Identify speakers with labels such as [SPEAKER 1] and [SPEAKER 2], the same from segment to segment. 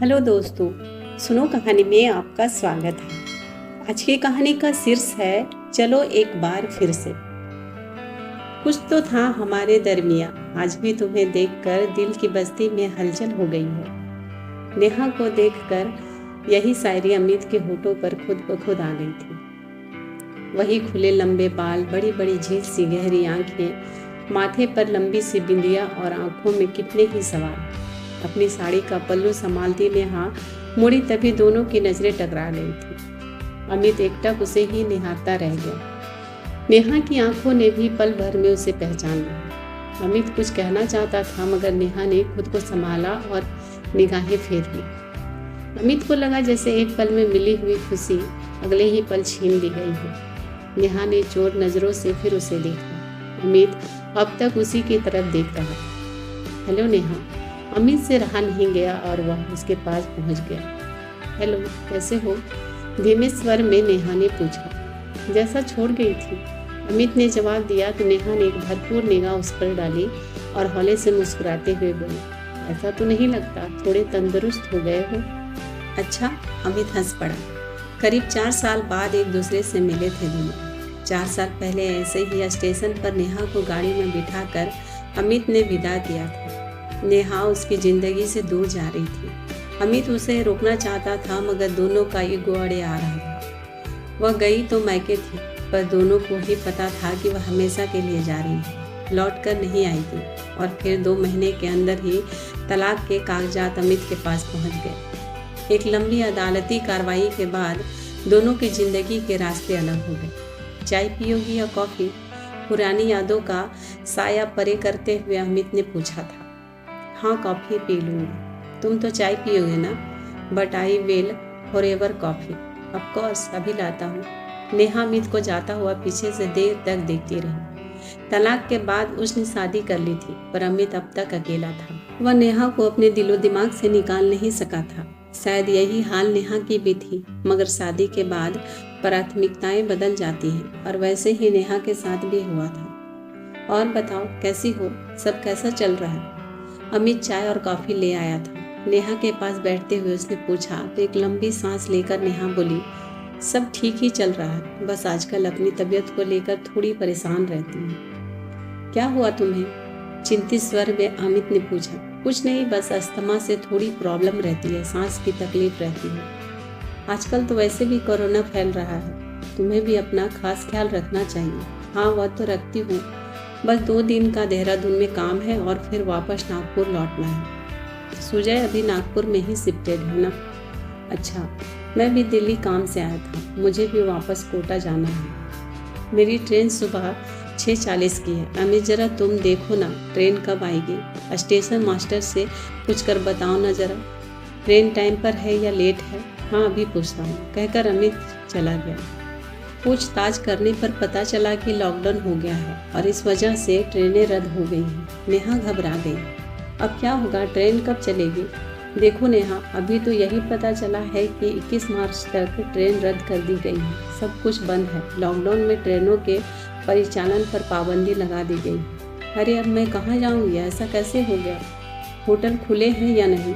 [SPEAKER 1] Hello दोस्तों, सुनो कहानी में आपका स्वागत है। आज की कहानी का शीर्ष है चलो एक बार फिर से। कुछ तो था हमारे दरमियाँ, आज भी तुम्हें देखकर दिल की बस्ती में हलचल हो गई है। नेहा को देखकर यही शायरी अमित के होठों पर खुद ब खुद आ गई थी। वही खुले लंबे बाल, बड़ी बड़ी झील सी गहरी आंखें, माथे पर लंबी सी बिंदिया और आंखों में कितने ही सवाल। अपनी साड़ी का पल्लू संभालती नेहा मुड़ी तभी दोनों की नजरें टकरा गई थी। अमित एकटक उसे ही निहारता रह गया। नेहा की आंखों ने भी पल भर में उसे पहचान लिया। अमित कुछ कहना चाहता था मगर नेहा ने खुद को संभाला और निगाहें फेर ली। अमित को लगा जैसे एक पल में मिली हुई खुशी अगले ही पल छीन ली गई है। नेहा ने चोर नजरों से फिर उसे देखा। अमित अब तक उसी की तरफ देखता रहा। हेलो नेहा, अमित से रहा नहीं गया और वह उसके पास पहुंच गया। हेलो, कैसे हो? धीमे स्वर में नेहा ने पूछा। जैसा छोड़ गई थी, अमित ने जवाब दिया तो नेहा ने एक भरपूर निगाह उस पर डाली और हौले से मुस्कुराते हुए बोली, ऐसा तो नहीं लगता, थोड़े तंदुरुस्त हो गए हो। अच्छा, अमित हंस पड़ा। करीब 4 साल बाद एक दूसरे से मिले थे दोनों। 4 साल पहले ऐसे ही स्टेशन पर नेहा को गाड़ी में बिठाकर अमित ने विदा किया था। नेहा उसकी जिंदगी से दूर जा रही थी। अमित उसे रोकना चाहता था मगर दोनों का ईगो अड़े आ रहा था। वह गई तो मैके थी, पर दोनों को ही पता था कि वह हमेशा के लिए जा रही है, लौट कर नहीं आएगी। और फिर 2 महीने के अंदर ही तलाक के कागजात अमित के पास पहुंच गए। एक लंबी अदालती कार्रवाई के बाद दोनों की जिंदगी के रास्ते अलग हो गए। चाय पियोगी या कॉफ़ी? पुरानी यादों का साया परे करते हुए अमित ने पूछा था। हाँ, कॉफ़ी पी लूँगी। तुम तो चाय पियोगे ना? But I will forever coffee. Of course, अभी लाता हूँ। नेहा अमित को जाता हुआ पीछे से देर तक देखती रही। तलाक के बाद उसने शादी कर ली थी, पर अमित अब तक अकेला था। वह नेहा को अपने दिलो दिमाग से निकाल नहीं सका था। शायद यही हाल नेहा की भी थी, मगर शादी के बाद प्राथमिकताएं बदल जाती हैं और वैसे ही नेहा के साथ भी हुआ था। और बताओ, कैसी हो? सब कैसा चल रहा है? अमित चाय और कॉफ़ी ले आया था। नेहा के पास बैठते हुए उसने पूछा तो एक लंबी सांस लेकर नेहा बोली, सब ठीक ही चल रहा है, बस आजकल अपनी तबीयत को लेकर थोड़ी परेशान रहती हूँ। क्या हुआ तुम्हें? चिंतित स्वर में अमित ने पूछा। कुछ नहीं, बस अस्थमा से थोड़ी प्रॉब्लम रहती है, सांस की तकलीफ रहती है। आजकल तो वैसे भी कोरोना फैल रहा है, तुम्हें भी अपना खास ख्याल रखना चाहिए। हाँ, वह तो रखती हूँ, बस 2 दिन का देहरादून में काम है और फिर वापस नागपुर लौटना है। सुजय अभी नागपुर में ही शिफ्टेड है ना? अच्छा, मैं भी दिल्ली काम से आया था, मुझे भी वापस कोटा जाना है। मेरी ट्रेन सुबह 6:40 की है। अमित, जरा तुम देखो ना ट्रेन कब आएगी। स्टेशन मास्टर से पूछ कर बताओ ना जरा, ट्रेन टाइम पर है या लेट है। हाँ, अभी पूछता हूँ, कहकर अमित चला गया। पूछताछ करने पर पता चला कि लॉकडाउन हो गया है और इस वजह से ट्रेनें रद्द हो गई हैं। नेहा घबरा गई। अब क्या होगा? ट्रेन कब चलेगी? देखो नेहा, अभी तो यही पता चला है कि 21 मार्च तक ट्रेन रद्द कर दी गई है। सब कुछ बंद है। लॉकडाउन में ट्रेनों के परिचालन पर पाबंदी लगा दी गई। अरे, अब मैं कहाँ जाऊँगी? ऐसा कैसे हो गया? होटल खुले हैं या नहीं?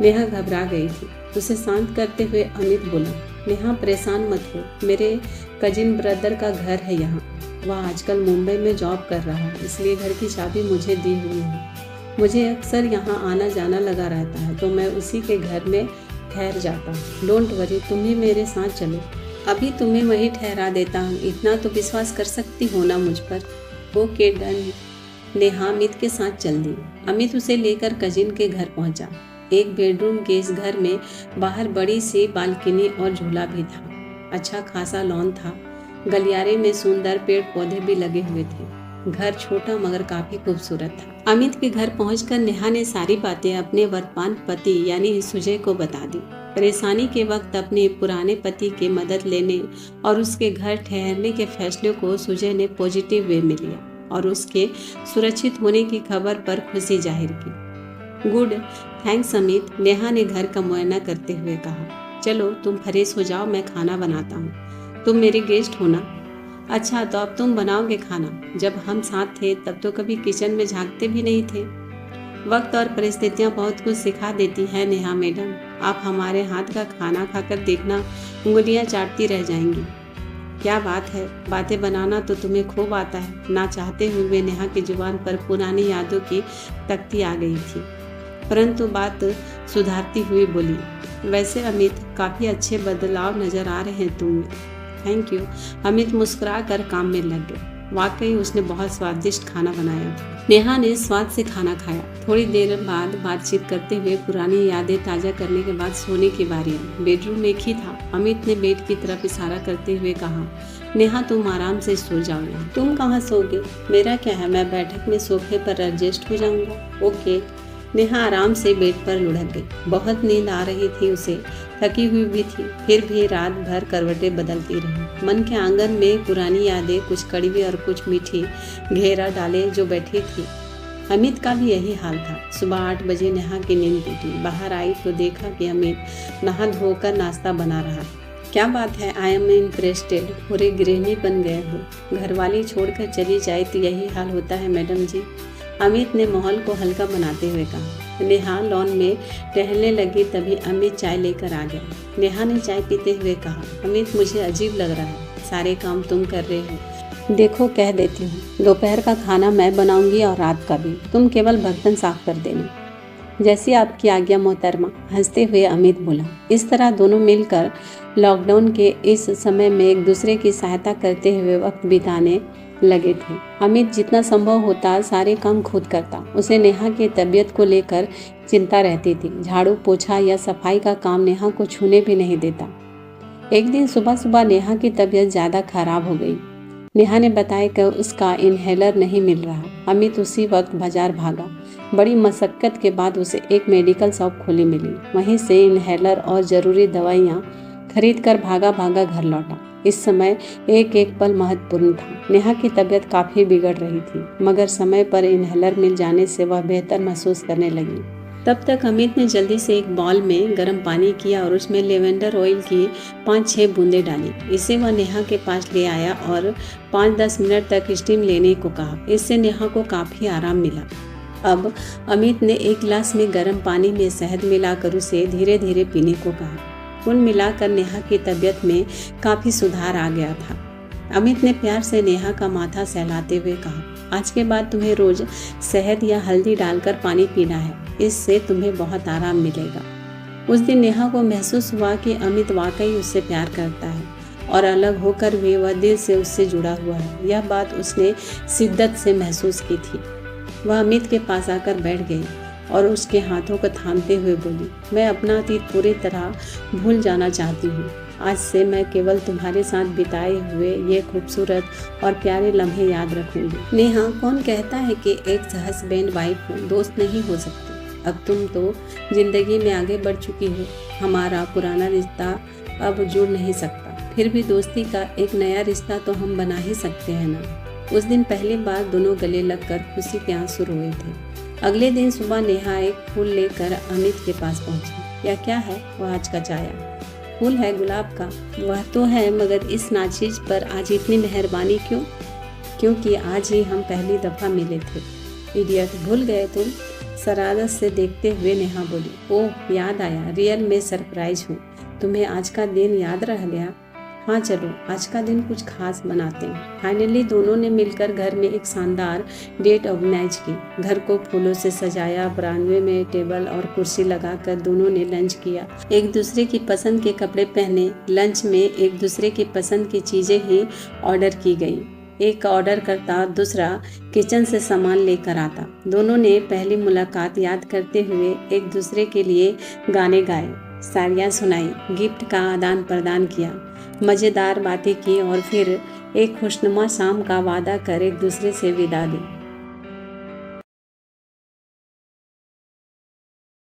[SPEAKER 1] नेहा घबरा गई थी। उसे शांत करते हुए अमित बोला, नेहा परेशान मत हो, मेरे कजिन ब्रदर का घर है यहाँ। वह आजकल मुंबई में जॉब कर रहा है, इसलिए घर की चाबी मुझे दी हुई है। मुझे अक्सर यहाँ आना जाना लगा रहता है, तो मैं उसी के घर में ठहर जाता हूँ। डोंट वरी, तुम ही मेरे साथ चलो। अभी तुम्हें वहीं ठहरा देता हूँ, इतना तो विश्वास कर सकती हो ना मुझ पर? Okay done. नेहा अमित के साथ चल दी। अमित उसे लेकर कजिन के घर पहुँचा। एक बेडरूम के इस घर में बाहर बड़ी सी बालकनी और झूला भी था। अच्छा खासा लॉन था। गलियारे में सुंदर पेड़ पौधे भी लगे हुए थे। घर छोटा मगर काफी खूबसूरत था। अमित के घर पहुंचकर नेहा ने सारी बातें अपने वर्तमान पति यानी सुजय को बता दी। परेशानी के वक्त अपने पुराने पति की मदद लेने और उसके घर ठहरने के फैसले को सुजय ने पॉजिटिव वे में लिया और उसके सुरक्षित होने की खबर पर खुशी जाहिर की। गुड, थैंक्स अमित, नेहा ने घर का मुआयना करते हुए कहा। चलो तुम फ्रेश हो जाओ, मैं खाना बनाता हूँ। तुम मेरे गेस्ट हो ना? अच्छा, तो अब तुम बनाओगे खाना? जब हम साथ थे तब तो कभी किचन में झांकते भी नहीं थे। वक्त और परिस्थितियाँ बहुत कुछ सिखा देती है नेहा मैडम। आप हमारे हाथ का खाना खाकर देखना, उंगलियाँ चाटती रह जाएंगी। क्या बात है, बातें बनाना तो तुम्हें खूब आता है। ना चाहते हुए नेहा की जुबान पर पुरानी यादों की तख्ती आ गई थी, परंतु बात सुधारती हुई बोली, वैसे अमित, काफ़ी अच्छे बदलाव नज़र आ रहे हैं तुम में। Thank you. अमित मुस्कुरा कर काम में लग गए। वाकई उसने बहुत स्वादिष्ट खाना बनाया। नेहा ने स्वाद से खाना खाया। थोड़ी देर बाद बातचीत करते हुए पुरानी यादें ताज़ा करने के बाद सोने की बारी आई। बेडरूम एक ही था। अमित ने बेड की तरफ इशारा करते हुए कहा, नेहा तुम आराम से सो जाओ। तुम कहाँ सोगे? मेरा क्या है, मैं बैठक में सोफे पर एडजस्ट हो जाऊंगा। ओके। नेहा आराम से बेड पर लुढ़क गई। बहुत नींद आ रही थी उसे, थकी हुई भी थी, फिर भी रात भर करवटें बदलती रही। मन के आंगन में पुरानी यादें, कुछ कड़वी और कुछ मीठी, घेरा डाले जो बैठी थी। अमित का भी यही हाल था। सुबह 8 बजे नेहा की नींद टूटी। बाहर आई तो देखा कि अमित नहा धोकर नाश्ता बना रहा। क्या बात है, आई एम इंटरेस्टेड। पूरे गृहिणी बन गए हो। घरवाली छोड़कर चली जाए तो यही हाल होता है मैडम जी। अमित ने माहौल को हल्का बनाते हुए कहा। नेहा लॉन में टहलने लगी, तभी अमित चाय लेकर आ गया। नेहा ने चाय पीते हुए कहा, अमित मुझे अजीब लग रहा है, सारे काम तुम कर रहे हो। देखो कह देती हूँ, दोपहर का खाना मैं बनाऊंगी और रात का भी, तुम केवल बर्तन साफ कर देना। जैसी आपकी आज्ञा मोहतरमा, हंसते हुए अमित बोला। इस तरह दोनों मिलकर लॉकडाउन के इस समय में एक दूसरे की सहायता करते हुए वक्त बिताने लगे थे। अमित जितना संभव होता सारे काम खुद करता। उसे नेहा की तबीयत को लेकर चिंता रहती थी। झाड़ू पोछा या सफाई का काम नेहा को छूने भी नहीं देता। एक दिन सुबह सुबह नेहा की तबीयत ज़्यादा खराब हो गई। नेहा ने बताया कि उसका इनहेलर नहीं मिल रहा। अमित उसी वक्त बाजार भागा। बड़ी मशक्कत के बाद उसे एक मेडिकल शॉप खुली मिली। वहीं से इनहेलर और ज़रूरी दवाइयाँ खरीद कर भागा भागा घर लौटा। इस समय एक एक पल महत्वपूर्ण था। नेहा की तबीयत काफ़ी बिगड़ रही थी, मगर समय पर इनहेलर मिल जाने से वह बेहतर महसूस करने लगी। तब तक अमित ने जल्दी से एक बाउल में गर्म पानी किया और उसमें लेवेंडर ऑयल की 5-6 बूंदें डाली। इसे वह नेहा के पास ले आया और 5-10 मिनट तक स्टीम लेने को कहा। इससे नेहा को काफ़ी आराम मिला। अब अमित ने एक गिलास में गर्म पानी में शहद मिलाकर उसे धीरे धीरे पीने को कहा। कुल मिलाकर नेहा की तबीयत में काफ़ी सुधार आ गया था। अमित ने प्यार से नेहा का माथा सहलाते हुए कहा, आज के बाद तुम्हें रोज शहद या हल्दी डालकर पानी पीना है, इससे तुम्हें बहुत आराम मिलेगा। उस दिन नेहा को महसूस हुआ कि अमित वाकई उससे प्यार करता है और अलग होकर भी वह दिल से उससे जुड़ा हुआ है। यह बात उसने शिद्दत से महसूस की थी। वह अमित के पास आकर बैठ गई और उसके हाथों को थामते हुए बोली, मैं अपना अतीत पूरी तरह भूल जाना चाहती हूँ। आज से मैं केवल तुम्हारे साथ बिताए हुए ये खूबसूरत और प्यारे लम्हे याद रखूंगी। नेहा, कौन कहता है कि एक हस्बैंड वाइफ दोस्त नहीं हो सकती? अब तुम तो जिंदगी में आगे बढ़ चुकी हो। हमारा पुराना रिश्ता अब जुड़ नहीं सकता, फिर भी दोस्ती का एक नया रिश्ता तो हम बना ही सकते हैं ना। उस दिन पहली बार दोनों गले लगकर खुशी के आंसू रोए थे। अगले दिन सुबह नेहा एक फूल लेकर अमित के पास पहुंची। यह क्या है? वह आज का चाया फूल है, गुलाब का। वह तो है, मगर इस नाचीज पर आज इतनी मेहरबानी क्यों? क्योंकि आज ही हम पहली दफ़ा मिले थे। इडियट, भूल गए तुम? शरारत से देखते हुए नेहा बोली। ओह, याद आया, रियल में सरप्राइज हूँ। तुम्हें आज का दिन याद रह गया? हाँ, चलो आज का दिन कुछ खास बनाते हैं। फाइनली दोनों ने मिलकर घर में एक शानदार डेट ऑर्गेनाइज की। घर को फूलों से सजाया, बरामदे में टेबल और कुर्सी लगाकर दोनों ने लंच किया। एक दूसरे की पसंद के कपड़े पहने। लंच में एक दूसरे की पसंद की चीज़ें ही ऑर्डर की गई। एक ऑर्डर करता, दूसरा किचन से सामान लेकर आता। दोनों ने पहली मुलाकात याद करते हुए एक दूसरे के लिए गाने गाए, शायरियाँ सुनाई, गिफ्ट का आदान प्रदान किया, मज़ेदार बातें की और फिर एक खुशनुमा शाम का वादा कर एक दूसरे से विदा दी।